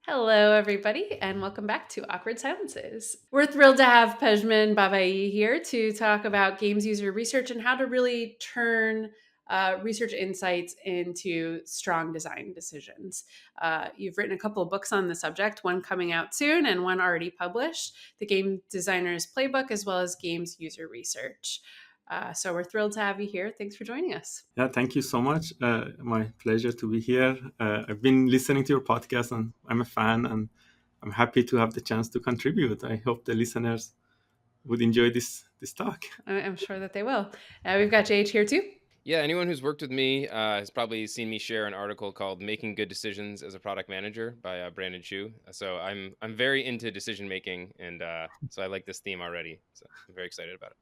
Hello, everybody, and welcome back to Awkward Silences. We're thrilled to have Pejman Babaei here to talk about games user research and how to really turn research insights into strong design decisions. You've written a couple of books on the subject, one coming out soon and one already published, The Game Designer's Playbook, as well as Games User Research. So we're thrilled to have you here. Thanks for joining us. Yeah, thank you so much. My pleasure to be here. I've been listening to your podcast and I'm a fan and I'm happy to have the chance to contribute. I hope the listeners would enjoy this talk. I'm sure that they will. We've got JH here too. Yeah, anyone who's worked with me has probably seen me share an article called "Making Good Decisions as a Product Manager" by Brandon Chu. So I'm very into decision making, and so I like this theme already. So I'm very excited about it.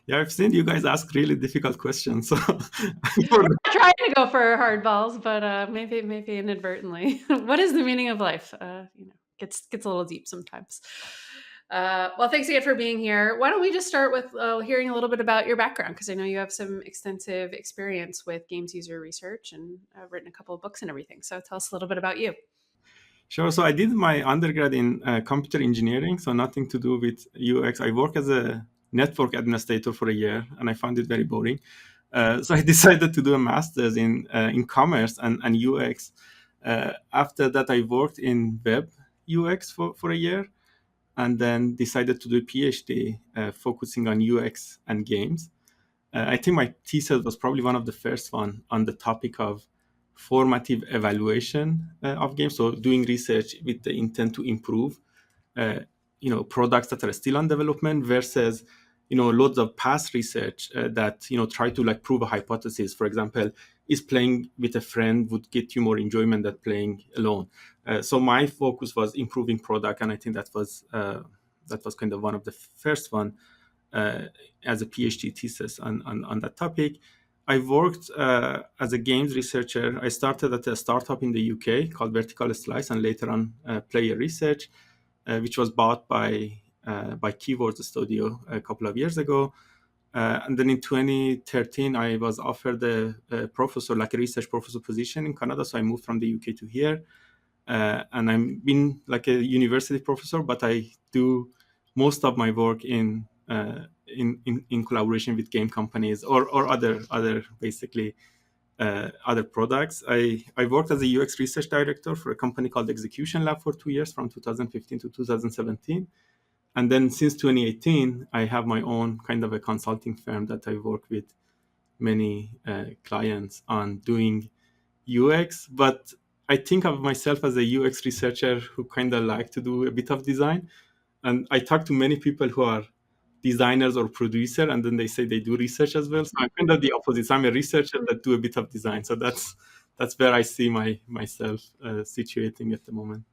Yeah, I've seen you guys ask really difficult questions. So We're trying to go for hard balls, but maybe inadvertently. What is the meaning of life? Gets a little deep sometimes. Well, thanks again for being here. Why don't we just start with hearing a little bit about your background? Because I know you have some extensive experience with games user research and written a couple of books and everything. So tell us a little bit about you. Sure. So I did my undergrad in computer engineering, so nothing to do with UX. I worked as a network administrator for a year, and I found it very boring. So I decided to do a master's in commerce and UX. After that, I worked in web UX for a year, and then decided to do a PhD focusing on UX and games. I think my thesis was probably one of the first one on the topic of formative evaluation of games. So doing research with the intent to improve, products that are still on development versus, loads of past research that, try to like prove a hypothesis. For example, is playing with a friend would get you more enjoyment than playing alone. So my focus was improving product, and I think that was kind of one of the first one as a PhD thesis on that topic. I worked as a games researcher. I started at a startup in the UK called Vertical Slice, and later on Player Research, which was bought by Keywords Studio a couple of years ago. And then in 2013, I was offered a professor, like a research professor position in Canada. So I moved from the UK to here. And I've been like a university professor, but I do most of my work in collaboration with game companies or other basically other products. I worked as a UX research director for a company called Execution Lab for 2 years, from 2015 to 2017. And then since 2018, I have my own kind of a consulting firm that I work with many clients on doing UX. But I think of myself as a UX researcher who kind of like to do a bit of design. And I talk to many people who are designers or producer, and then they say they do research as well. So I'm kind of the opposite. So I'm a researcher that do a bit of design. So that's where I see myself situating at the moment.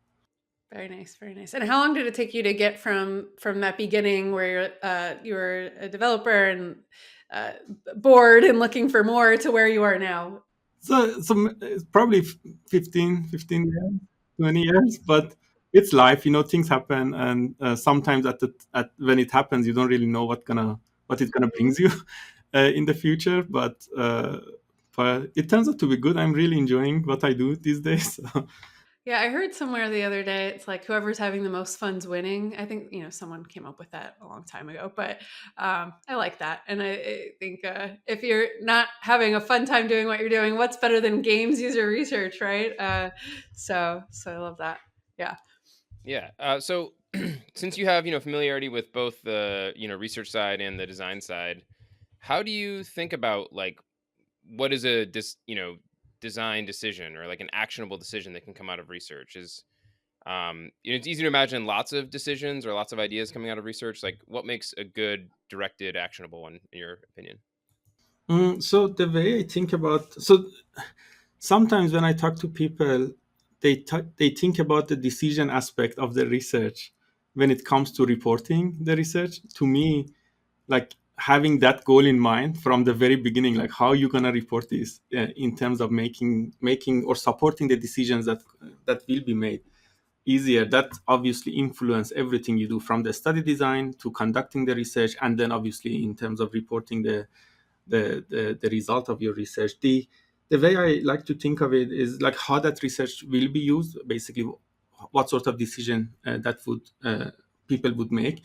Very nice, very nice. And how long did it take you to get from that beginning where you were a developer and bored and looking for more to where you are now? So it's probably 15 years, 20 years, but it's life, things happen. And sometimes when it happens, you don't really know what it's gonna brings you in the future. But it turns out to be good. I'm really enjoying what I do these days. Yeah, I heard somewhere the other day, it's like whoever's having the most fun's winning. I think, someone came up with that a long time ago, but I like that. And I think if you're not having a fun time doing what you're doing, what's better than games user research, right? So I love that. Yeah. Yeah. So since you have familiarity with both the research side and the design side, how do you think about like what is a design decision or like an actionable decision that can come out of research? It's easy to imagine lots of decisions or lots of ideas coming out of research. Like, what makes a good directed actionable one in your opinion? So the way I think about sometimes when I talk to people, they think about the decision aspect of the research when it comes to reporting the research. To me, like having that goal in mind from the very beginning, like how you're gonna report this in terms of making or supporting the decisions that will be made easier. That obviously influence everything you do, from the study design to conducting the research, and then obviously in terms of reporting the result of your research. The way I like to think of it is like how that research will be used. Basically, what sort of decision that would people would make.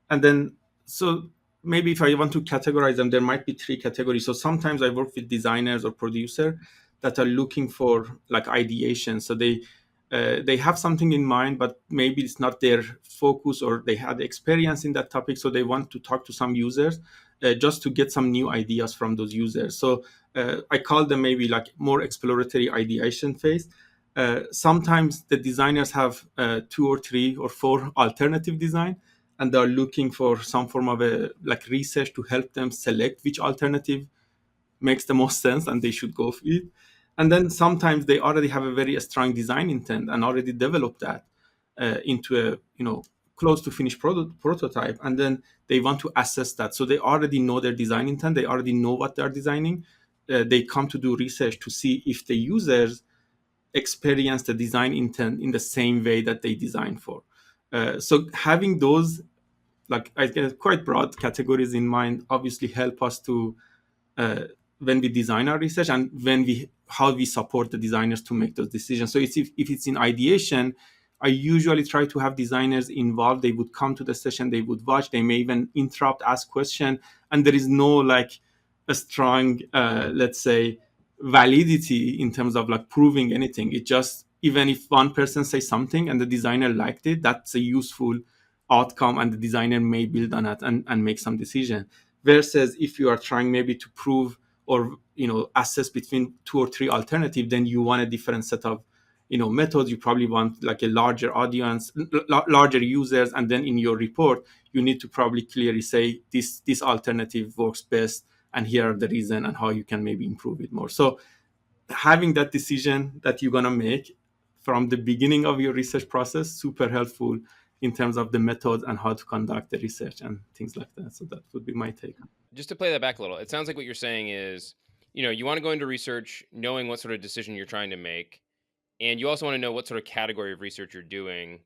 And then, so maybe if I want to categorize them, there might be three categories. So sometimes I work with designers or producer that are looking for like ideation. So they have something in mind, but maybe it's not their focus, or they had experience in that topic, so they want to talk to some users just to get some new ideas from those users. So I call them maybe like more exploratory ideation phase. Sometimes the designers have 2 or 3 or 4 alternative design, and they're looking for some form of a like research to help them select which alternative makes the most sense and they should go for it. And then sometimes they already have a very strong design intent and already developed that into a close to finished prototype, and then they want to assess that. So they already know their design intent, they already know what they're designing. They come to do research to see if the users experience the design intent in the same way that they designed for. So having those like I guess quite broad categories in mind obviously help us to uh, when we design our research, and how we support the designers to make those decisions. So if it's in ideation, I usually try to have designers involved. They would come to the session, they would watch, they may even interrupt, ask question, and there is no like a strong let's say validity in terms of like proving anything. It just, even if one person says something and the designer liked it, that's a useful outcome, and the designer may build on it and make some decision. Versus if you are trying maybe to prove or assess between 2 or 3 alternatives, then you want a different set of methods. You probably want like a larger audience, larger users, and then in your report you need to probably clearly say this alternative works best, and here are the reason and how you can maybe improve it more. So having that decision that you're going to make from the beginning of your research process, super helpful in terms of the methods and how to conduct the research and things like that. So that would be my take. Just to play that back a little, it sounds like what you're saying is, you want to go into research knowing what sort of decision you're trying to make, and you also want to know what sort of category of research you're doing.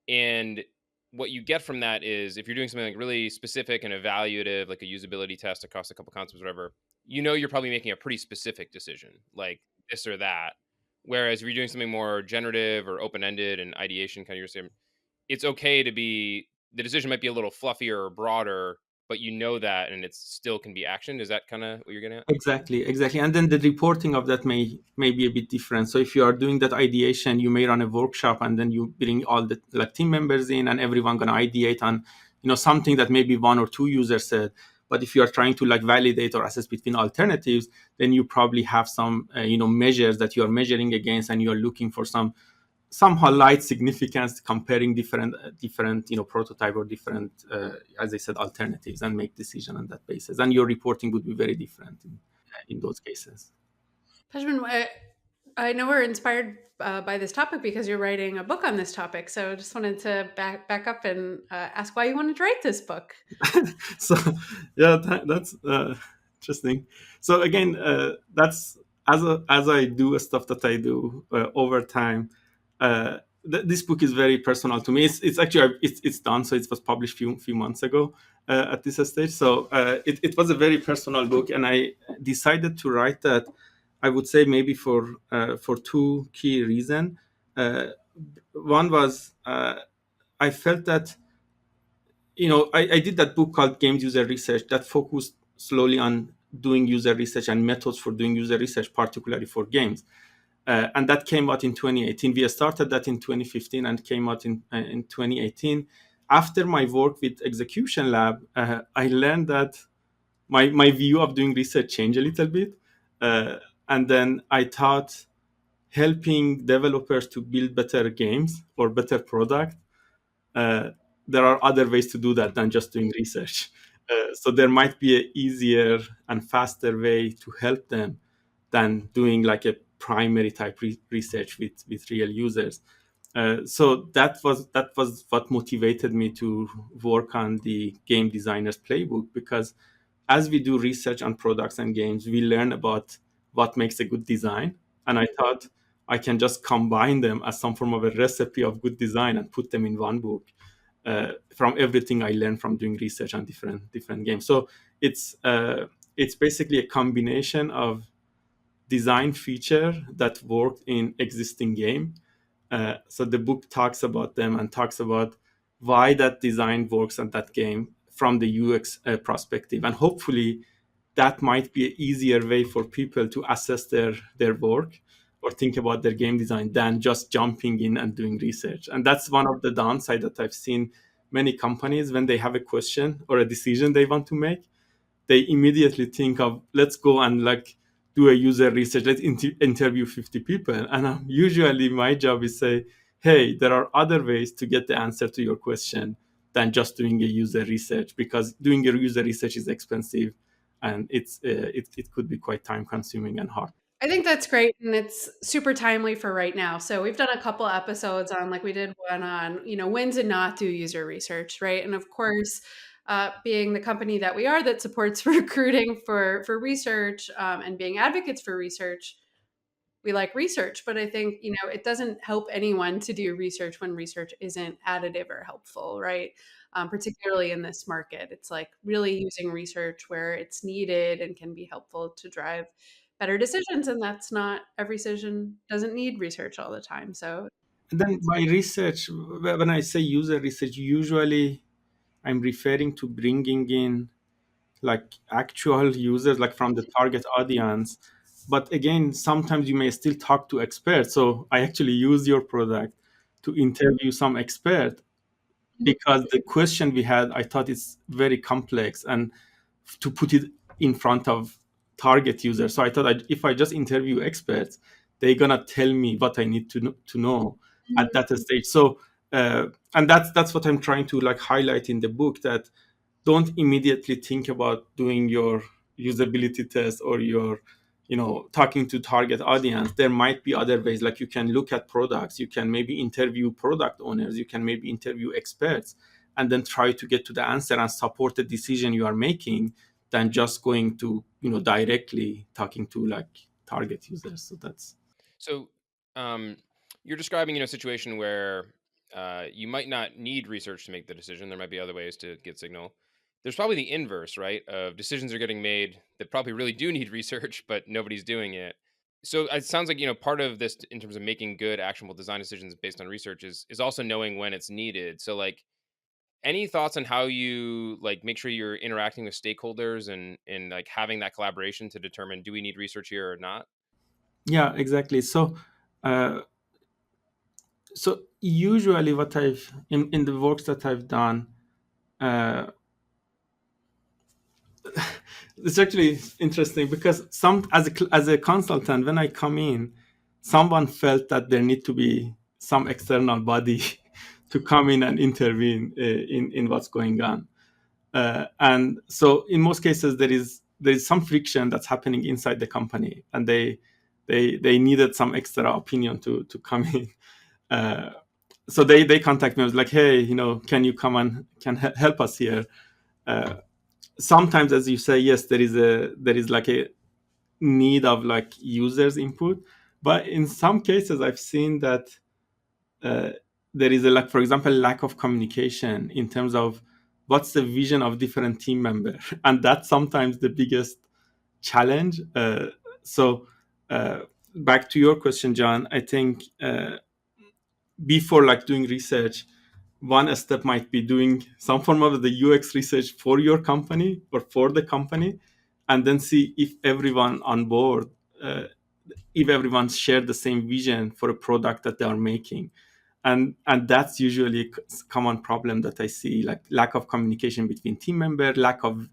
And what you get from that is, if you're doing something like really specific and evaluative, like a usability test across a couple concepts, whatever, you're probably making a pretty specific decision, like this or that. Whereas if you're doing something more generative or open-ended and ideation, kind of you're saying, it's okay to be, the decision might be a little fluffier or broader, but that, and it still can be actioned. Is that kind of what you're getting at? Exactly. And then the reporting of that may be a bit different. So if you are doing that ideation, you may run a workshop, and then you bring all the like team members in, and everyone gonna ideate on something that maybe 1 or 2 users said. But if you are trying to like validate or assess between alternatives, then you probably have some measures that you are measuring against, and you are looking for somehow light significance, comparing different prototype or different as I said, alternatives, and make decision on that basis. And your reporting would be very different in those cases. Pejman, I know we're inspired by this topic because you're writing a book on this topic. So just wanted to back up and ask why you wanted to write this book. So yeah, that's interesting. So again, that's as I do stuff that I do over time. This book is very personal to me. It's actually it's done, so it was published few months ago at this stage. So it was a very personal book, and I decided to write that. I would say maybe for 2 key reasons. One was I felt that I did that book called Games User Research that focused slowly on doing user research and methods for doing user research, particularly for games. And that came out in 2018. We started that in 2015 and came out in 2018. After my work with Execution Lab, I learned that my view of doing research changed a little bit. And then I thought helping developers to build better games or better product, there are other ways to do that than just doing research. So there might be an easier and faster way to help them than doing like a primary type research with real users. So that was what motivated me to work on the game designer's playbook, because as we do research on products and games, we learn about what makes a good design. And I thought I can just combine them as some form of a recipe of good design and put them in one book from everything I learned from doing research on different games. So it's basically a combination of design feature that worked in existing game So the book talks about them and talks about why that design works at that game from the UX perspective. And hopefully that might be an easier way for people to assess their work or think about their game design than just jumping in and doing research. And that's one of the downside that I've seen many companies when they have a question or a decision they want to make, they immediately think of, let's go and like do a user research, let's interview 50 people. And usually my job is say, hey, there are other ways to get the answer to your question than just doing a user research, because doing a user research is expensive and it could be quite time consuming and hard. I think that's great, and it's super timely for right now. So we've done a couple episodes on, like we did one on, when to not do user research, right? And of course, being the company that we are that supports recruiting for research and being advocates for research, we like research. But I think it doesn't help anyone to do research when research isn't additive or helpful, right? Particularly in this market, it's like really using research where it's needed and can be helpful to drive better decisions, and that's not every decision doesn't need research all the time. So And then by research, when I say user research, usually I'm referring to bringing in like actual users, like from the target audience. But again, sometimes you may still talk to experts. So I actually use your product to interview some expert, because the question we had, I thought it's very complex, and to put it in front of target users. So I thought if I just interview experts, they're gonna tell me what I need to know at that stage. So and that's what I'm trying to like highlight in the book, that don't immediately think about doing your usability test or your talking to target audience. There might be other ways, like you can look at products, you can maybe interview product owners, you can maybe interview experts, and then try to get to the answer and support the decision you are making, than just going to directly talking to like target users. So that's So, you're describing, a situation where you might not need research to make the decision. There might be other ways to get signal. There's probably the inverse, right? Of decisions are getting made that probably really do need research, but nobody's doing it. So it sounds like, part of this in terms of making good, actionable design decisions based on research is also knowing when it's needed. So, like, any thoughts on how you like make sure you're interacting with stakeholders and like having that collaboration to determine, do we need research here or not? yeah, exactly. Uh, so usually what I've in the works that I've done, uh, it's actually interesting, because some as a consultant, when I come in, someone felt that there need to be some external body to come in and intervene in what's going on. And so in most cases there is some friction that's happening inside the company, and they needed some extra opinion to come in. uh, so they contact me. I was like, hey, can you come and help us here? uh, Sometimes, as you say, yes, there is like a need of like users input, but in some cases I've seen that uh, there is a, like, for example, lack of communication in terms of what's the vision of different team member and that's sometimes the biggest challenge. So uh, back to your question, John, I think before like doing research, one step might be doing some form of the UX research for your company or for the company, and then see if everyone on board, uh, if everyone shared the same vision for a product that they are making. And that's usually a common problem that I see, like lack of communication between team member, lack of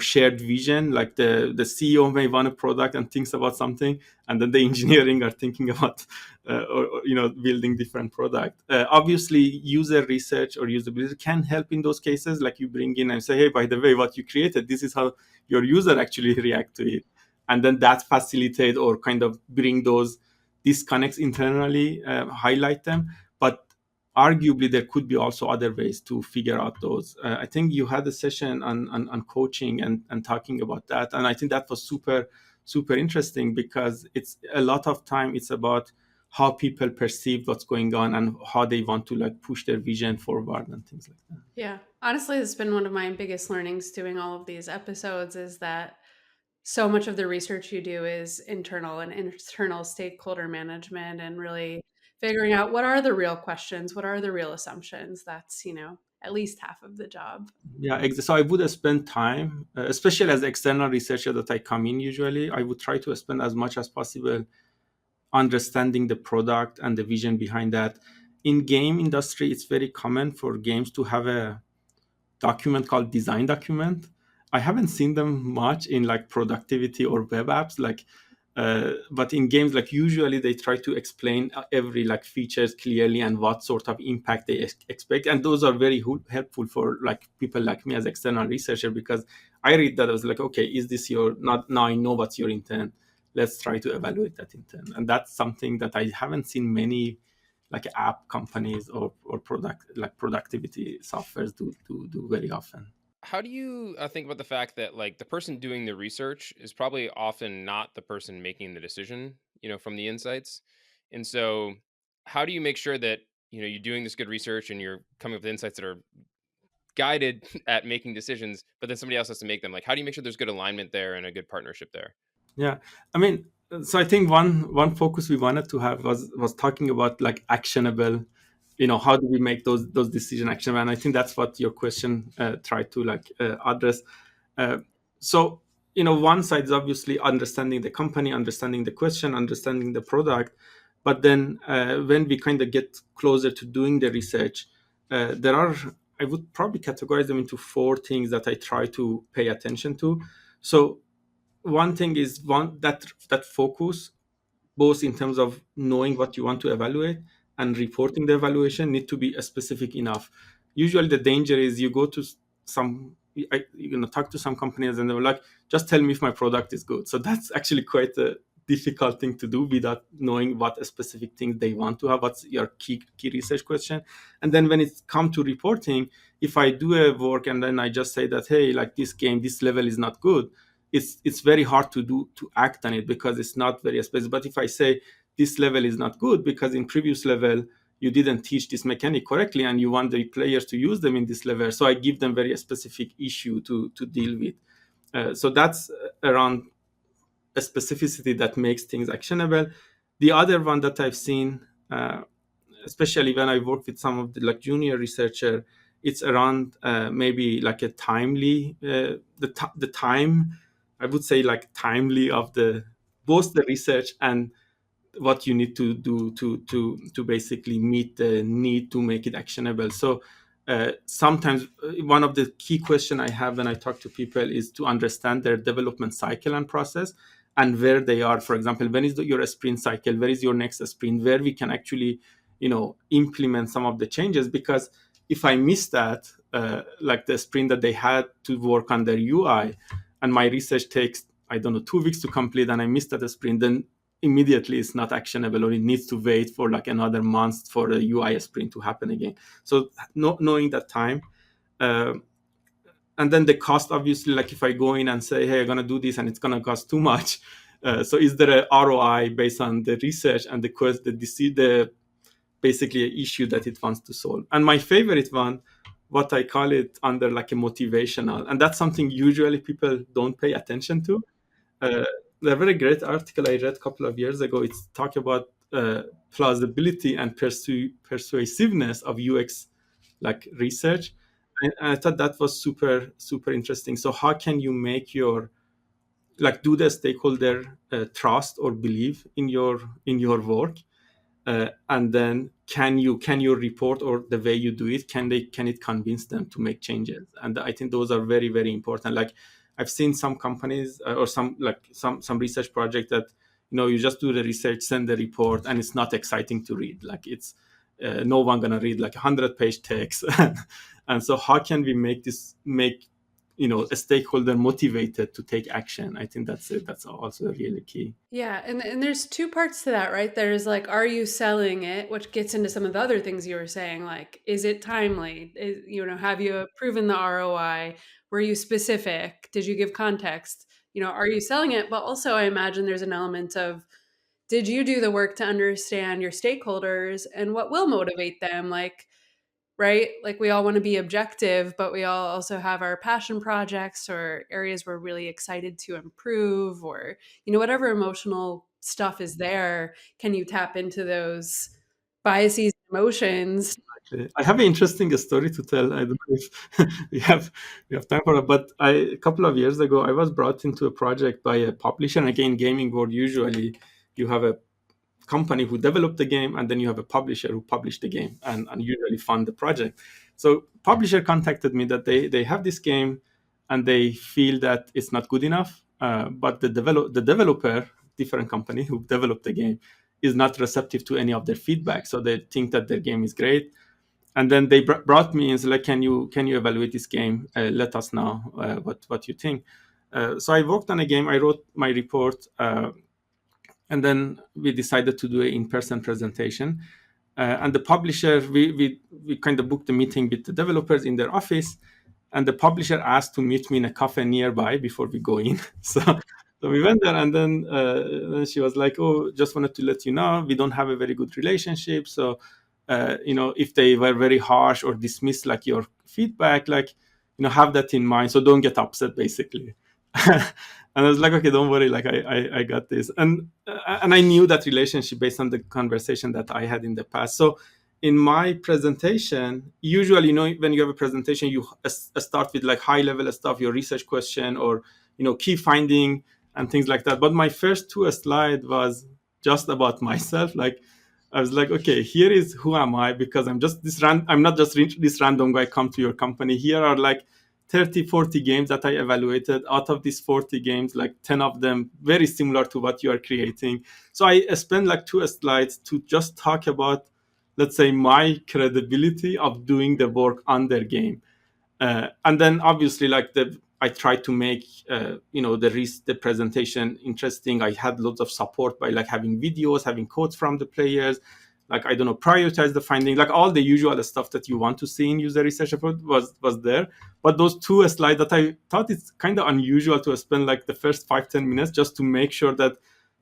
shared vision. Like the CEO may want a product and thinks about something, and then the engineering are thinking about or building different product. Obviously user research or usability can help in those cases, like you bring in and say, hey, by the way, what you created, this is how your user actually react to it, and then that facilitate or kind of bring those disconnects internally, highlight them. But arguably there could be also other ways to figure out those. I think you had a session on coaching and talking about that, and I think that was super interesting, because it's a lot of time it's about how people perceive what's going on and how they want to like push their vision forward and things like that. yeah, honestly, it's been one of my biggest learnings doing all of these episodes, is that so much of the research you do is internal and internal stakeholder management, and really Figuring out what are the real questions, what are the real assumptions. That's, at least half of the job. Yeah, so I would spend time, especially as external researcher that I come in usually, I would try to spend as much as possible understanding the product and the vision behind that. In game industry, it's very common for games to have a document called design document. I haven't seen them much in like productivity or web apps, but in games, like usually they try to explain every like features clearly and what sort of impact they expect, and those are very helpful for like people like me as external researcher, because I read that I was like, okay, is this your not now I know what's your intent. Let's try to evaluate that intent, and that's something that I haven't seen many like app companies or productivity softwares do very often. How do you think about the fact that like the person doing the research is probably often not the person making the decision, from the insights? And so how do you make sure that, you're doing this good research and you're coming up with insights that are guided at making decisions, but then somebody else has to make them? Like, how do you make sure there's good alignment there and a good partnership there? Yeah, I mean, so I think one focus we wanted to have was talking about like actionable, how do we make those decision actionable? And I think that's what your question tried to like address. Uh, so one side is obviously understanding the company, understanding the question, understanding the product, but then when we kind of get closer to doing the research, there are, I would probably categorize them into four things that I try to pay attention to. So one thing is that focus, both in terms of knowing what you want to evaluate and reporting the evaluation, need to be specific enough. Usually the danger is you go to some talk to some companies and they're like, just tell me if my product is good. So that's actually quite a difficult thing to do without knowing what specific things they want to have, what's your key research question. And then when it comes to reporting, if I do a work and then I just say that, hey, like this game, this level is not good, it's very hard to act on it because it's not very specific. But if I say this level is not good because in previous level you didn't teach this mechanic correctly and you want the players to use them in this level, so I give them very specific issue to deal with. So that's around a specificity that makes things actionable. The other one that I've seen, especially when I work with some of the like junior researcher, it's around maybe like a timely the time, I would say, like timely of the both the research and what you need to do to basically meet the need to make it actionable. So sometimes one of the key question I have when I talk to people is to understand their development cycle and process and where they are. For example, when is your sprint cycle? Where is your next sprint? Where we can actually, implement some of the changes? Because if I miss that, like the sprint that they had to work on their UI, and my research takes, I don't know, 2 weeks to complete, and I missed that sprint, then immediately it's not actionable, or it needs to wait for like another month for a UI sprint to happen again. So knowing that time, uh, and then the cost, obviously, like if I go in and say, hey, I'm going to do this and it's going to cost too much. So is there a ROI based on the research and the basically an issue that it wants to solve? And my favorite one, what I call it under like a motivational, and that's something usually people don't pay attention to. uh, a very great article I read a couple of years ago. It's talk about plausibility and persuasiveness of UX like research, and I thought that was super interesting. So how can you make your like do the stakeholder trust or believe in your work, and then can you report or the way you do it, can it convince them to make changes? And I think those are very important. Like I've seen some companies or some research project that you just do the research, send the report, and it's not exciting to read. Like it's no one gonna read like 100-page text. And so how can we make a stakeholder motivated to take action? I think that's also really key. Yeah, and there's two parts to that, right? There's like, are you selling it, which gets into some of the other things you were saying, like, is it timely? Have you proven the ROI? Were you specific? Did you give context? Are you selling it? But also, I imagine there's an element of, did you do the work to understand your stakeholders and what will motivate them? Like, right? Like we all want to be objective, but we all also have our passion projects or areas we're really excited to improve, or, whatever emotional stuff is there. Can you tap into those biases, emotions. I have an interesting story to tell. I don't know if we have time for it, but a couple of years ago, I was brought into a project by a publisher. And again, gaming world, usually you have a company who developed the game, and then you have a publisher who published the game and usually fund the project. So publisher contacted me that they have this game and they feel that it's not good enough, but the developer, different company who developed the game, is not receptive to any of their feedback. So they think that their game is great. And then they brought me and said, like, can you evaluate this game? Let us know what you think. So I worked on a game. I wrote my report, and then we decided to do an in-person presentation. And the publisher, we kind of booked a meeting with the developers in their office, and the publisher asked to meet me in a cafe nearby before we go in. So we went there, and then she was like, "Oh, just wanted to let you know we don't have a very good relationship. So, if they were very harsh or dismiss like your feedback, like, have that in mind. So don't get upset, basically." And I was like, "Okay, don't worry. Like, I got this." And I knew that relationship based on the conversation that I had in the past. So in my presentation, usually, when you have a presentation, you start with like high level stuff, your research question, or key finding and things like that. But my first two slides was just about myself. Like, I was like, okay, here is who am I, because I'm just I'm not just this random guy come to your company. Here are like 30, 40 games that I evaluated. Out of these 40 games, like 10 of them very similar to what you are creating. So I spent like two slides to just talk about, let's say, my credibility of doing the work on their game. And then obviously, like, I tried to make the presentation interesting. I had lots of support by like having videos, having quotes from the players, like, I don't know, prioritize the finding, like all the usual stuff that you want to see in user research report was there. But those two slides that I thought it's kind of unusual to spend like the first 5-10 minutes just to make sure that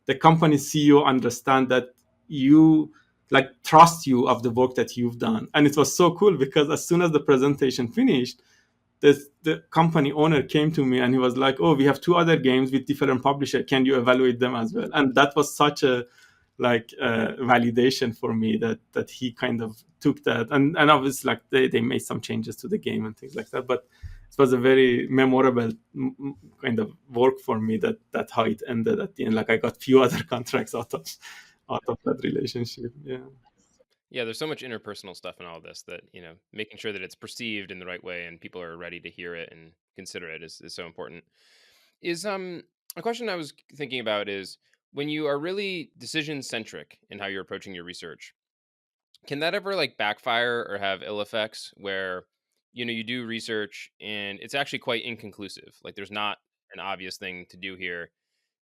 the company CEO understand that you like trust you of the work that you've done. And it was so cool because as soon as the presentation finished, the company owner came to me and he was like, "Oh, we have two other games with different publisher. Can you evaluate them as well?" And that was such a validation for me that he kind of took that. And obviously, like, they made some changes to the game and things like that. But it was a very memorable kind of work for me that how it ended at the end. Like, I got few other contracts out of that relationship. Yeah, there's so much interpersonal stuff in all this that, making sure that it's perceived in the right way and people are ready to hear it and consider it is so important. Is a question I was thinking about is, when you are really decision centric in how you're approaching your research, can that ever like backfire or have ill effects where, you do research and it's actually quite inconclusive? Like, there's not an obvious thing to do here.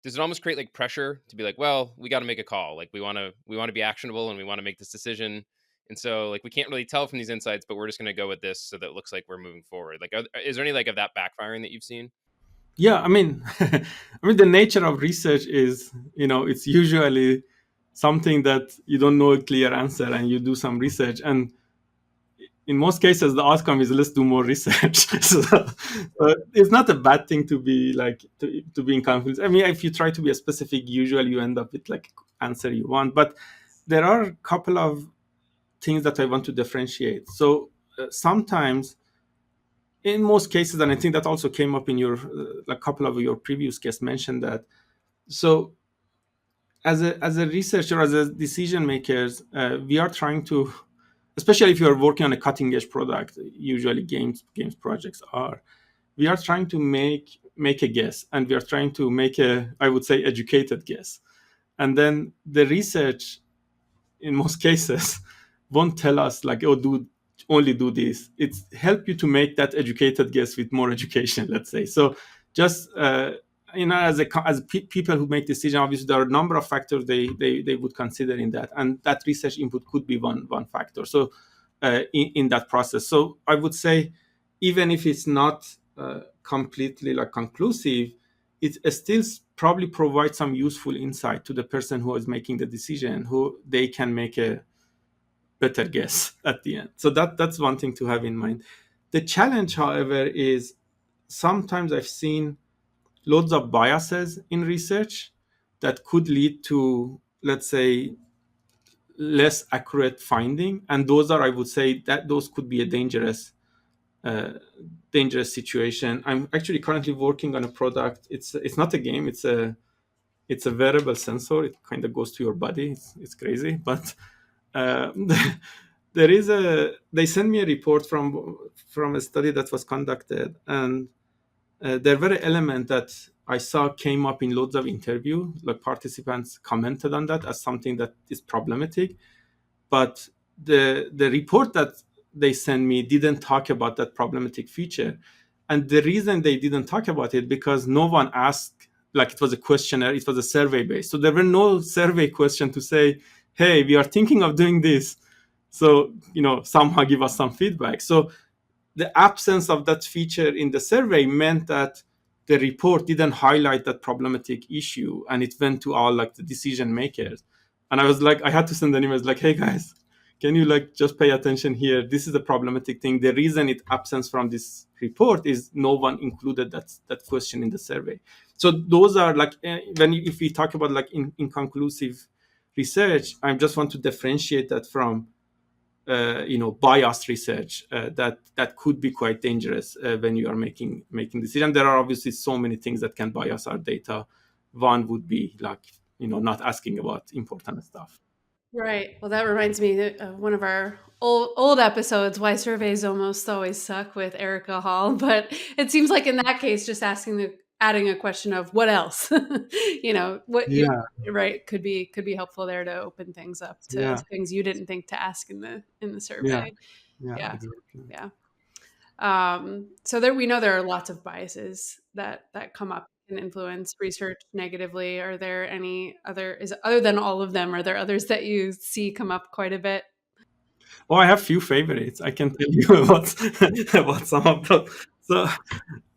Does it almost create like pressure to be like, well, we got to make a call. Like, we want to be actionable and we want to make this decision. And so, like, we can't really tell from these insights, but we're just going to go with this so that it looks like we're moving forward. Like, is there any like of that backfiring that you've seen? Yeah, I mean, the nature of research is, it's usually something that you don't know a clear answer, and you do some research, and in most cases, the outcome is let's do more research. So it's not a bad thing to be like to be in conflict. I mean, if you try to be a specific, usually you end up with like answer you want. But there are a couple of things that I want to differentiate. So sometimes, in most cases, and I think that also came up in your a couple of your previous guests mentioned that. So as a researcher, as a decision makers, we are trying to, especially if you are working on a cutting edge product, usually games projects are, we are trying to make a guess, and we are trying to make a, I would say, educated guess. And then the research, in most cases, won't tell us like, "Oh, only do this." It's help you to make that educated guess with more education, let's say. So just people who make decisions, obviously there are a number of factors they would consider in that, and that research input could be one factor. So in that process, so I would say, even if it's not completely like conclusive, it still probably provides some useful insight to the person who is making the decision, who they can make a better guess at the end. So that's one thing to have in mind. The challenge, however, is sometimes I've seen loads of biases in research that could lead to, let's say, less accurate finding, and those are, I would say, that those could be a dangerous situation. I'm actually currently working on a product. It's not a game. It's a wearable sensor. It kind of goes to your body. It's crazy, but uh, they sent me a report from a study that was conducted, and there were elements that I saw came up in loads of interview. Like participants commented on that as something that is problematic, but the report that they sent me didn't talk about that problematic feature. And the reason they didn't talk about it, because no one asked, like it was a questionnaire, it was a survey based, so there were no survey question to say, hey, we are thinking of doing this, so somehow give us some feedback. So the absence of that feature in the survey meant that the report didn't highlight that problematic issue, and it went to all like the decision makers. And I was like, I had to send an email like, hey guys, can you like just pay attention here? This is a problematic thing. The reason it absence from this report is no one included that question in the survey. So those are like if we talk about like inconclusive research, I just want to differentiate that from biased research that could be quite dangerous when you are making decisions. There are obviously so many things that can bias our data. One would be like not asking about important stuff. Right. Well, that reminds me of one of our old episodes, why surveys almost always suck, with Erica Hall. But it seems like in that case, just adding a question of what else, Yeah, right, could be helpful there to open things up to yeah, things you didn't think to ask in the yeah, survey. yeah, Yeah. exactly. Yeah. So we know there are lots of biases that come up and influence research negatively. Are there any other than all of them? Are there others that you see come up quite a bit? Oh, I have few favorites. I can tell you about about some of them.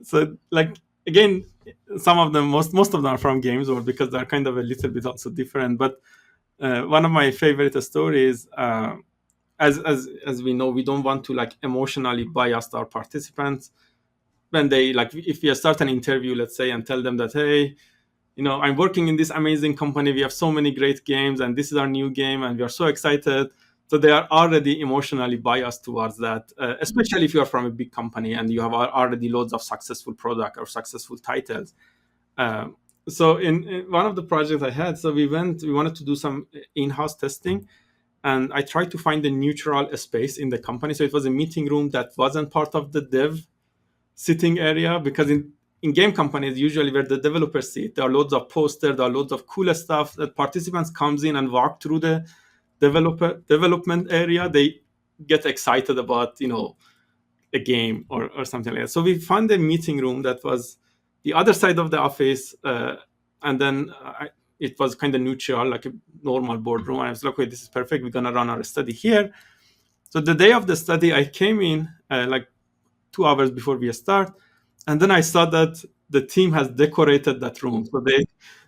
So like again, some of them, most of them are from games, or because they're kind of a little bit also different. But one of my favorite stories, as we know, we don't want to like emotionally bias our participants when they like, if we start an interview, let's say, and tell them that, hey, I'm working in this amazing company, we have so many great games, and this is our new game, and we are so excited. So they are already emotionally biased towards that, especially if you are from a big company and you have already loads of successful product or successful titles. So in one of the projects I had, so we wanted to do some in-house testing, and I tried to find a neutral space in the company. So it was a meeting room that wasn't part of the dev sitting area, because in game companies, usually where the developers sit, there are loads of posters, there are loads of cool stuff that participants comes in and walk through the development area. They get excited about a game or something like that. So we found a meeting room that was the other side of the office, and then it was kind of neutral, like a normal boardroom. And I was like, okay, this is perfect, we're gonna run our study here. So the day of the study, I came in like 2 hours before we start, and then I saw that the team has decorated that room. So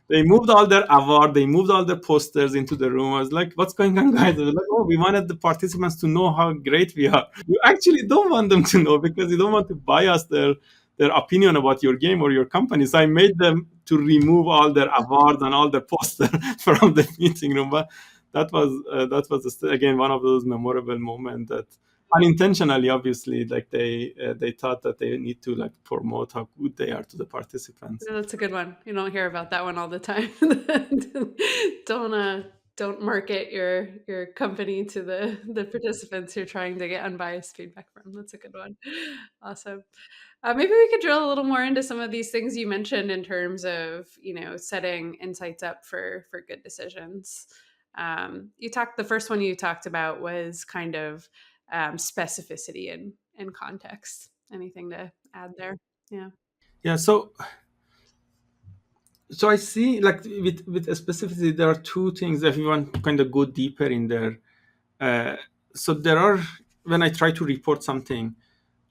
they moved all their award, they moved all the posters into the room. I was like, what's going on, guys? They were like, oh, we wanted the participants to know how great we are. You actually don't want them to know, because you don't want to bias their opinion about your game or your company. So I made them to remove all their awards and all their posters from the meeting room. But that was again one of those memorable moments that unintentionally, obviously, like they thought that they need to like promote how good they are to the participants. Yeah, that's a good one. You don't hear about that one all the time. don't don't market your company to the participants you're trying to get unbiased feedback from. That's a good one. Awesome. Maybe we could drill a little more into some of these things you mentioned in terms of setting insights up for good decisions. The first one you talked about was kind of specificity and context. Anything to add there? Yeah. Yeah, so I see, like, with specificity, there are two things that we want to kind of go deeper in there. So there are, when I try to report something,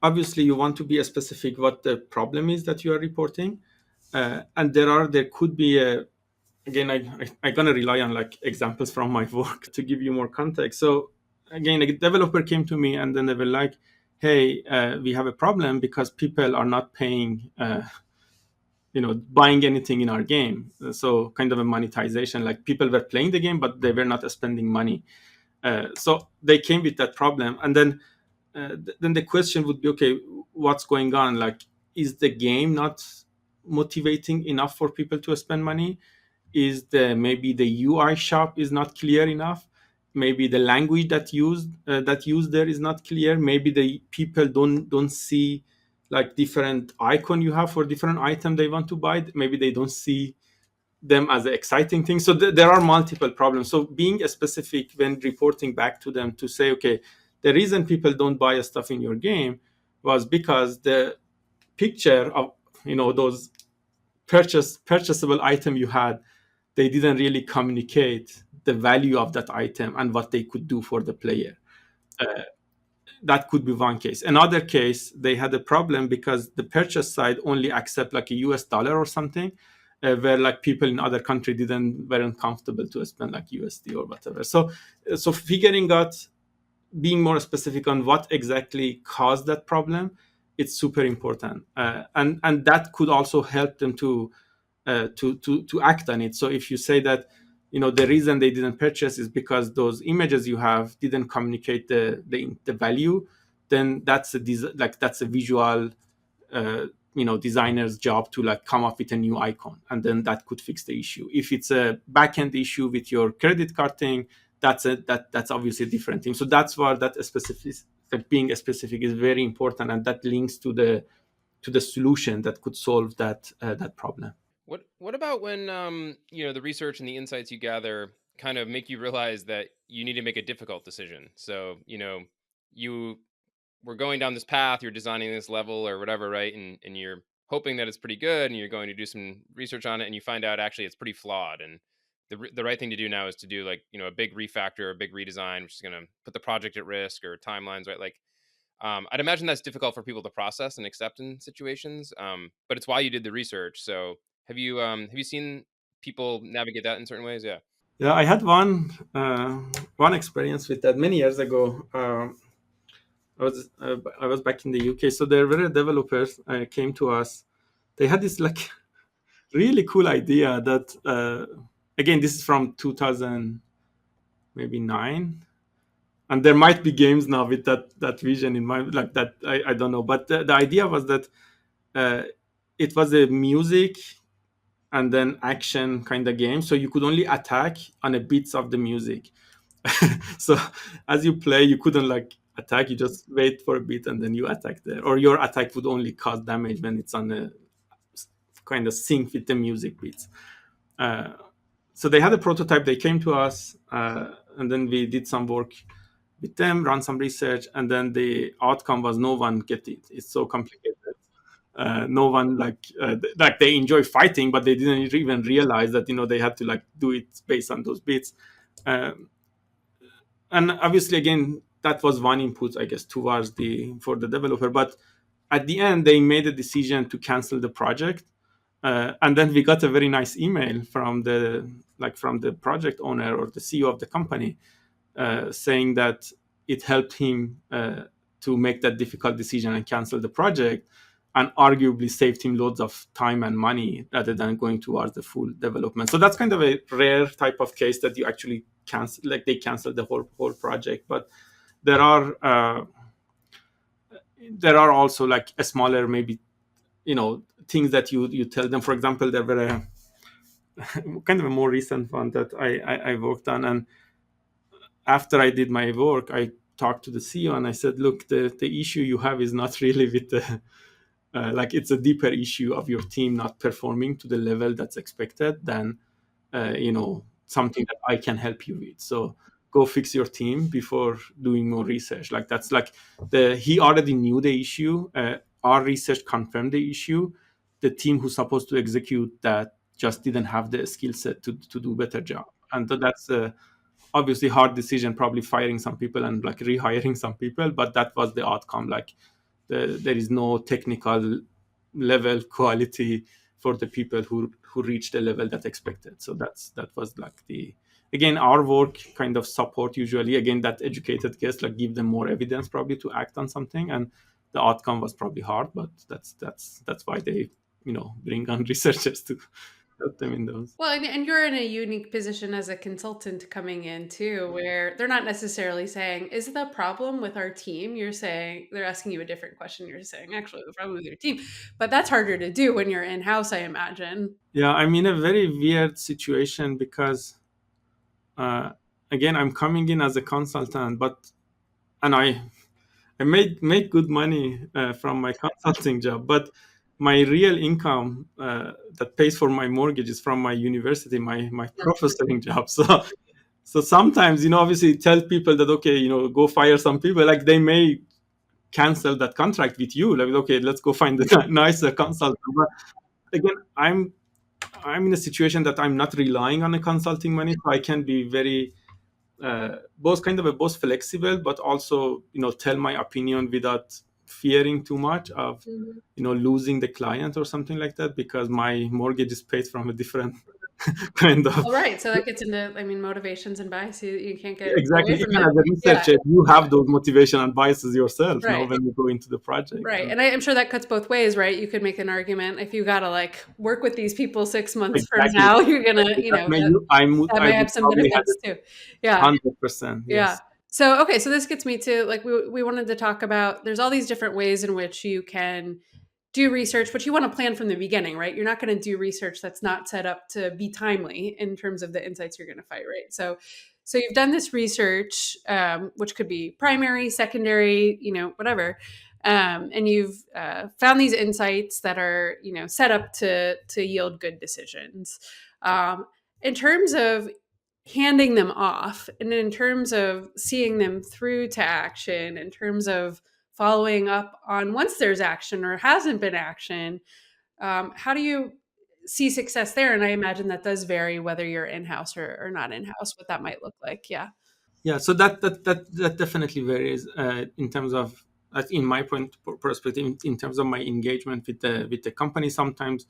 obviously you want to be specific what the problem is that you are reporting, and there could be again, I'm gonna rely on like examples from my work to give you more context. So again, a developer came to me and then they were like, hey, we have a problem because people are not paying, buying anything in our game. So kind of a monetization, like people were playing the game but they were not spending money. So they came with that problem, and then the question would be, okay, what's going on? Like, is the game not motivating enough for people to spend money? Is maybe the UI shop is not clear enough? Maybe the language that used there is not clear. Maybe the people don't see like different icon you have for different item they want to buy. Maybe they don't see them as an exciting thing. So there are multiple problems. So being specific when reporting back to them to say, okay, the reason people don't buy stuff in your game was because the picture of those purchasable item you had, they didn't really communicate the value of that item and what they could do for the player. That could be one case. Another case, they had a problem because the purchase side only accept like a US dollar or something, where like people in other country weren't comfortable to spend like USD or whatever. So figuring out, being more specific on what exactly caused that problem, it's super important, and that could also help them to act on it. So if you say that the reason they didn't purchase is because those images you have didn't communicate the value, then that's a visual designer's job to like come up with a new icon, and then that could fix the issue. If it's a backend issue with your credit card thing, that's obviously a different thing. So that's why that being specific is very important, and that links to the solution that could solve that problem. What about when the research and the insights you gather kind of make you realize that you need to make a difficult decision? So, you were going down this path, you're designing this level or whatever, right? And you're hoping that it's pretty good, and you're going to do some research on it, and you find out actually it's pretty flawed. And the right thing to do now is to do like, a big refactor, a big redesign, which is going to put the project at risk or timelines, right? Like, I'd imagine that's difficult for people to process and accept in situations. But it's why you did the research. So have you seen people navigate that in certain ways? Yeah. Yeah, I had one experience with that many years ago. I was back in the UK, so there were developers came to us. They had this like really cool idea that again, this is from 2000 maybe 9, and there might be games now with that vision in mind, like that. I don't know, but the idea was that uh, it was a music and then action kind of game, so you could only attack on a beats of the music. So as you play, you couldn't like attack, you just wait for a bit and then you attack there, or your attack would only cause damage when it's on a kind of sync with the music beats. uh, so they had a prototype, they came to us, and then we did some work with them, run some research, and then the outcome was no one get it. It's so complicated. No one like they enjoy fighting, but they didn't even realize that they had to like do it based on those bits. And obviously, again, that was one input, I guess, towards for the developer. But at the end, they made a decision to cancel the project. And then we got a very nice email from the project owner or the CEO of the company, saying that it helped him to make that difficult decision and cancel the project, and arguably saved him loads of time and money rather than going towards the full development. So that's kind of a rare type of case that you actually cancel, like they cancel the whole project. But there are also like a smaller, maybe things that you tell them. For example, there were a kind of a more recent one that I worked on, and after I did my work, I talked to the CEO and I said, look, the issue you have is not really with the like, it's a deeper issue of your team not performing to the level that's expected than something that I can help you with. So go fix your team before doing more research. Like, that's like he already knew the issue. Our research confirmed the issue. The team who's supposed to execute that just didn't have the skill set to do a better job. And that's obviously hard decision, probably firing some people and like rehiring some people, but that was the outcome. Like, there is no technical level quality for the people who reached the level that expected. So that was like again, our work kind of support usually, again, that educated guess, like give them more evidence probably to act on something, and the outcome was probably hard, but that's why they bring on researchers to help them in those. Well, and you're in a unique position as a consultant coming in too, where they're not necessarily saying, is the problem with our team? You're saying, they're asking you a different question. You're saying, actually, the problem with your team. But that's harder to do when you're in house, I imagine. Yeah, I'm in a very weird situation because, again, I'm coming in as a consultant, and I make good money from my consulting job, but my real income that pays for my mortgage is from my university, my professoring job. So sometimes, obviously tell people that, okay, go fire some people, like they may cancel that contract with you, like, okay, let's go find a nicer consultant. But again, I'm in a situation that I'm not relying on the consulting money, so I can be very both flexible, but also tell my opinion without fearing too much of losing the client or something like that, because my mortgage is paid from a different kind of. All right. So that gets into, motivations and bias. You can't get Exactly. away from Even it. as a researcher, you have those motivation and biases yourself Right. when you go into the project. Right. And I'm sure that cuts both ways, right? You could make an argument if you got to work with these people 6 months from Exactly. now, you're going to, That may, that I may would have some probably have benefits too. Yeah. 100%. Yeah. Yes. So, okay. So this gets me to we wanted to talk about, there's all these different ways in which you can do research, but you want to plan from the beginning, right? You're not going to do research that's not set up to be timely in terms of the insights you're going to find, right? So you've done this research, which could be primary, secondary, whatever. And you've found these insights that are, set up to yield good decisions. In terms of handing them off, and in terms of seeing them through to action, in terms of following up on once there's action or hasn't been action, how do you see success there? And I imagine that does vary whether you're in-house or not in-house, what that might look like. Yeah. Yeah, so that definitely varies in terms of, in my perspective, in terms of my engagement with the company. Sometimes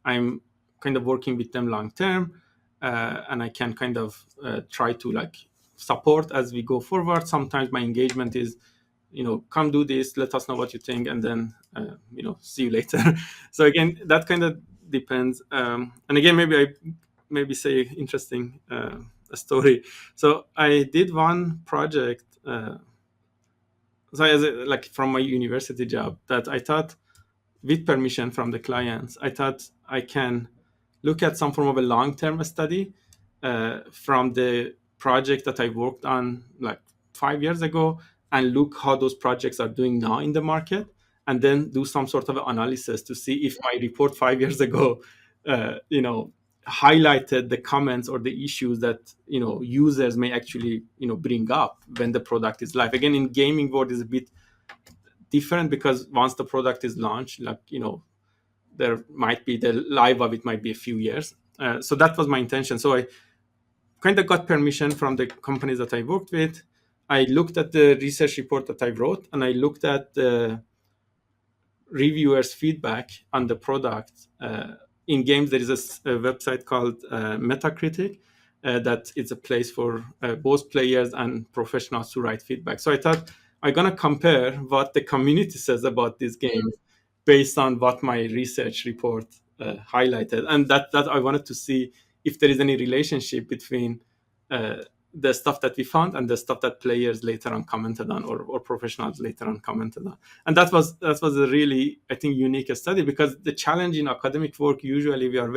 I'm kind of working with them long term, and I can kind of try to support as we go forward. Sometimes my engagement is, come do this, let us know what you think, and then see you later. So again, that kind of depends. And again, maybe say interesting a story. So I did one project. So from my university job, that I thought, with permission from the clients, I thought I can look at some form of a long-term study from the project that I worked on 5 years ago, and look how those projects are doing now in the market, and then do some sort of analysis to see if my report 5 years ago, highlighted the comments or the issues that users may actually bring up when the product is live. Again, in gaming world is a bit different, because once the product is launched, there might be the live of it might be a few years. So that was my intention. So I kind of got permission from the companies that I worked with. I looked at the research report that I wrote, and I looked at the reviewers' feedback on the product. In games, there is a website called Metacritic, that is a place for both players and professionals to write feedback. So I thought, I'm going to compare what the community says about these games based on what my research report highlighted. And that I wanted to see if there is any relationship between the stuff that we found and the stuff that players later on commented on, or professionals later on commented on. And that was a really, I think, unique study, because the challenge in academic work, usually we are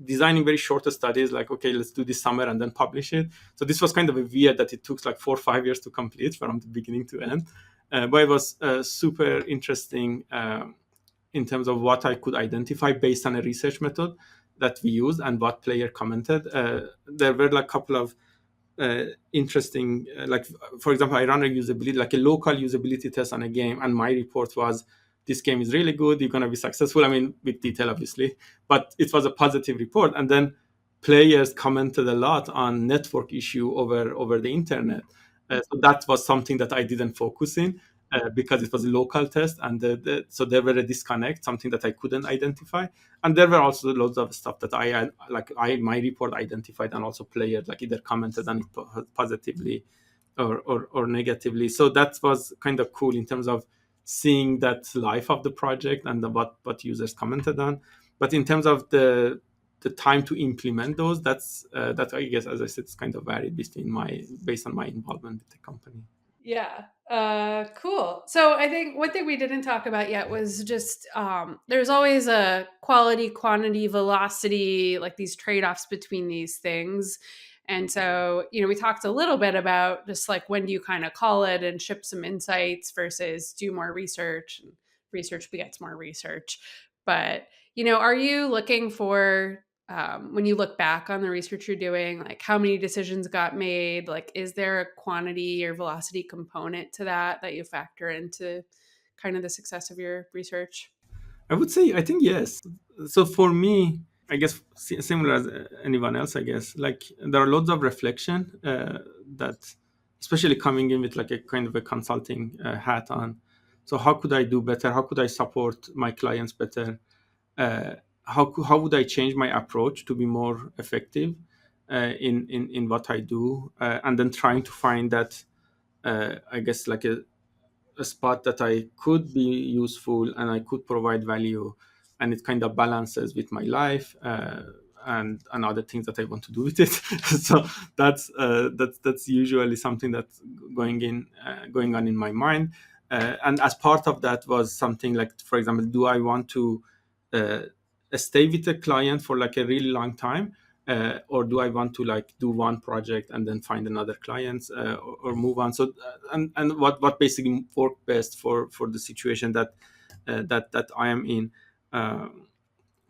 designing very short studies, like, okay, let's do this summer and then publish it. So this was kind of a weird that it took 4 or 5 years to complete from the beginning to end. But it was super interesting in terms of what I could identify based on a research method that we used and what player commented. There were a couple of interesting, for example, I ran a usability, a local usability test on a game, and my report was, this game is really good, you're going to be successful. I mean, with detail, obviously, but it was a positive report. And then players commented a lot on network issue over the internet. So that was something that I didn't focus in, because it was a local test, and so there were a disconnect, something that I couldn't identify. And there were also loads of stuff that my report identified, and also players either commented on it positively or negatively. So that was kind of cool in terms of seeing that life of the project and what users commented on. But in terms of the the time to implement those, that I guess, as I said, it's kind of varied based on my involvement with the company. Yeah. Cool. So I think one thing we didn't talk about yet was just there's always a quality, quantity, velocity, like these trade-offs between these things. And so, we talked a little bit about just like when do you kind of call it and ship some insights versus do more research, and research begets more research. But, are you looking for when you look back on the research you're doing, like how many decisions got made, like is there a quantity or velocity component to that you factor into kind of the success of your research? I would say, I think yes. So for me, I guess similar as anyone else, I guess, like there are lots of reflection that, especially coming in with like a kind of a consulting hat on. So how could I do better? How could I support my clients better? How would I change my approach to be more effective in what I do? And then trying to find that, I guess, like a spot that I could be useful and I could provide value, and it kind of balances with my life and other things that I want to do with it. So that's usually something that's going on in my mind. And as part of that was something like, for example, do I want to uh, stay with a client for like a really long time? Or do I want to like do one project and then find another client or move on? So and what basically worked best for the situation that I am in.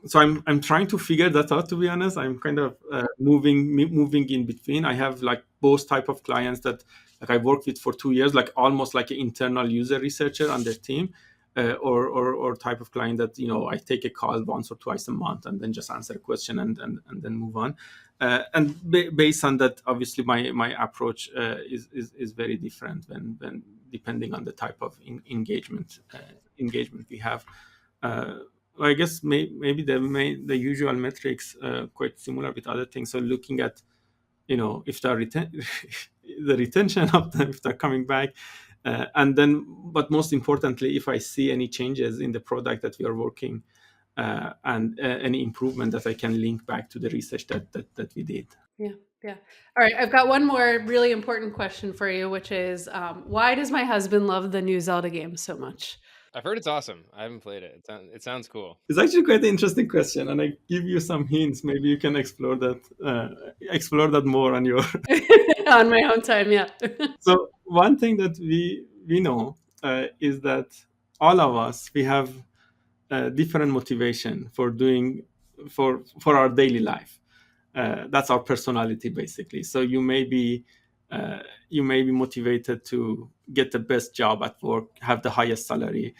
So I'm trying to figure that out. To be honest, I'm kind of moving in between. I have like both type of clients that like I worked with for 2 years, like almost like an internal user researcher on their team, or type of client that I take a call once or twice a month and then just answer a question and then move on. And based on that, obviously my approach is very different when depending on the type of engagement we have. I guess maybe the usual metrics quite similar with other things. So looking at if they're the retention of them, if they're coming back, and then, but most importantly, if I see any changes in the product that we are working, and any improvement that I can link back to the research that we did. Yeah. All right. I've got one more really important question for you, which is why does my husband love the new Zelda game so much? I've heard it's awesome. I haven't played it. It sounds cool. It's actually quite an interesting question, and I give you some hints. Maybe you can explore that more on your on my own time. Yeah. So one thing that we know is that all of us, we have different motivation for doing for our daily life. That's our personality, basically. So you may be motivated to get the best job at work, have the highest salary.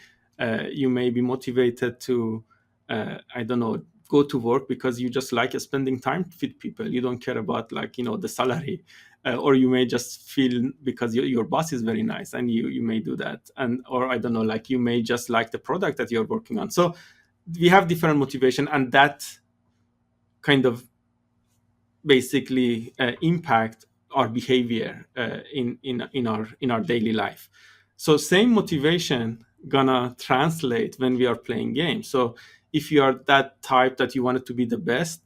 You may be motivated to I don't know, go to work because you just like spending time with people. You don't care about like the salary. Or you may just feel because your boss is very nice and you may do that. And or I don't know, like you may just like the product that you're working on. So we have different motivation, and that kind of basically impact our behavior in our daily life. So same motivation gonna translate when we are playing games. So if you are that type that you want it to be the best,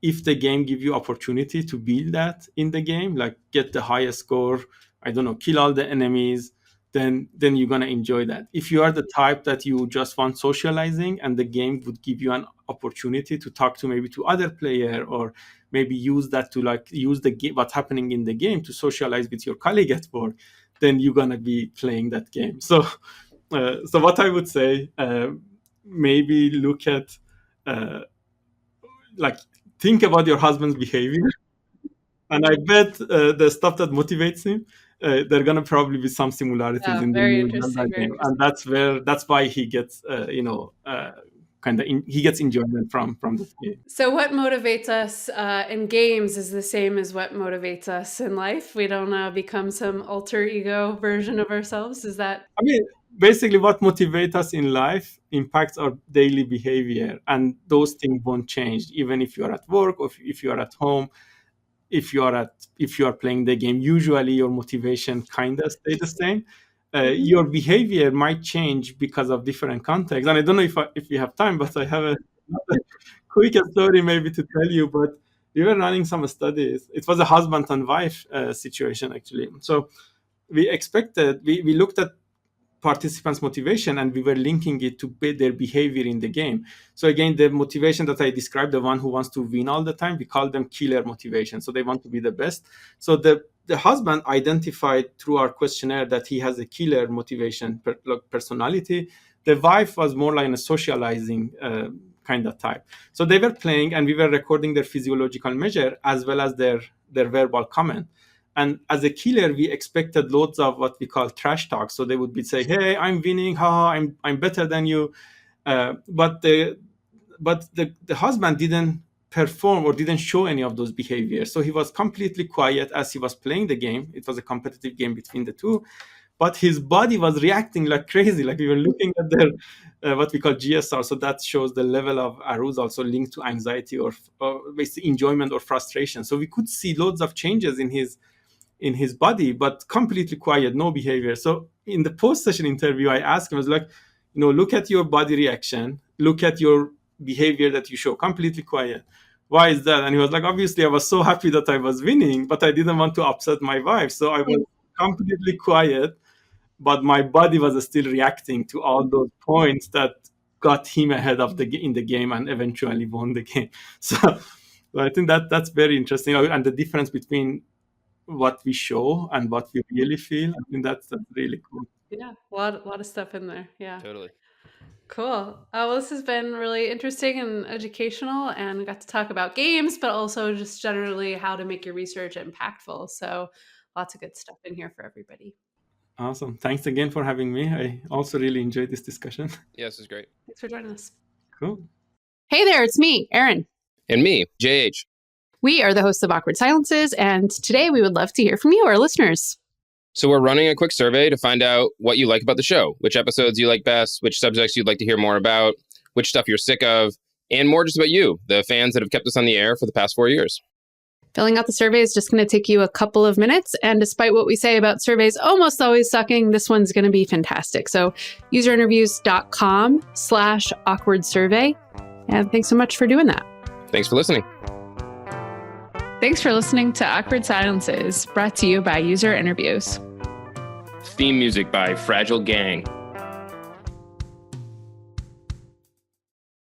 if the game give you opportunity to build that in the game, like get the highest score, I don't know, kill all the enemies, then you're gonna enjoy that. If you are the type that you just want socializing and the game would give you an opportunity to talk to maybe to other player, or maybe use that to like use the game, what's happening in the game to socialize with your colleague at work, then you're gonna be playing that game. So what I would say, maybe look at like think about your husband's behavior, and I bet the stuff that motivates him, there are gonna probably be some similarities in the Very new interesting. Zelda game, and that's why he gets he gets enjoyment from this game. So what motivates us in games is the same as what motivates us in life. We don't become some alter ego version of ourselves. Is that? I mean, basically, what motivates us in life impacts our daily behavior, and those things won't change even if you are at work or if you are at home. If you are playing the game, usually your motivation kind of stay the same. Your behavior might change because of different contexts. And I don't know if we have time, but I have not a quick story maybe to tell you, but we were running some studies. It was a husband and wife situation, actually. So we looked at participants' motivation, and we were linking it to their behavior in the game. So again, the motivation that I described, the one who wants to win all the time, we call them killer motivation. So they want to be the best. So the husband identified through our questionnaire that he has a killer motivation personality. The wife was more like a socializing kind of type. So they were playing, and we were recording their physiological measure as well as their verbal comment. And as a killer, we expected loads of what we call trash talk. So they would be say, "Hey, I'm winning. I'm better than you." But the husband didn't perform or didn't show any of those behaviors. So he was completely quiet as he was playing the game. It was a competitive game between the two, but his body was reacting like crazy. Like we were looking at their what we call GSR. So that shows the level of arousal, also linked to anxiety or basically enjoyment or frustration. So we could see loads of changes in his body, but completely quiet, no behavior. So in the post-session interview, I asked him, I was like, look at your body reaction, look at your behavior that you show, completely quiet. Why is that? And he was like, obviously, I was so happy that I was winning, but I didn't want to upset my wife. So I was completely quiet, but my body was still reacting to all those points that got him ahead of in the game and eventually won the game. So I think that's very interesting. And the difference between what we show and what we really feel, I think that's really cool. Yeah, a lot of stuff in there. Yeah, Totally. Cool. Well, this has been really interesting and educational, and we got to talk about games, but also just generally how to make your research impactful. So lots of good stuff in here for everybody. Awesome. Thanks again for having me. I also really enjoyed this discussion. Yeah, this is great. Thanks for joining us. Cool. Hey there, it's me, Erin. And me, JH. We are the hosts of Awkward Silences, and today we would love to hear from you, our listeners. So we're running a quick survey to find out what you like about the show, which episodes you like best, which subjects you'd like to hear more about, which stuff you're sick of, and more just about you, the fans that have kept us on the air for the past 4 years. Filling out the survey is just going to take you a couple of minutes, and despite what we say about surveys almost always sucking, this one's going to be fantastic. So userinterviews.com/awkward survey, and thanks so much for doing that. Thanks for listening. Thanks for listening to Awkward Silences, brought to you by User Interviews. Theme music by Fragile Gang.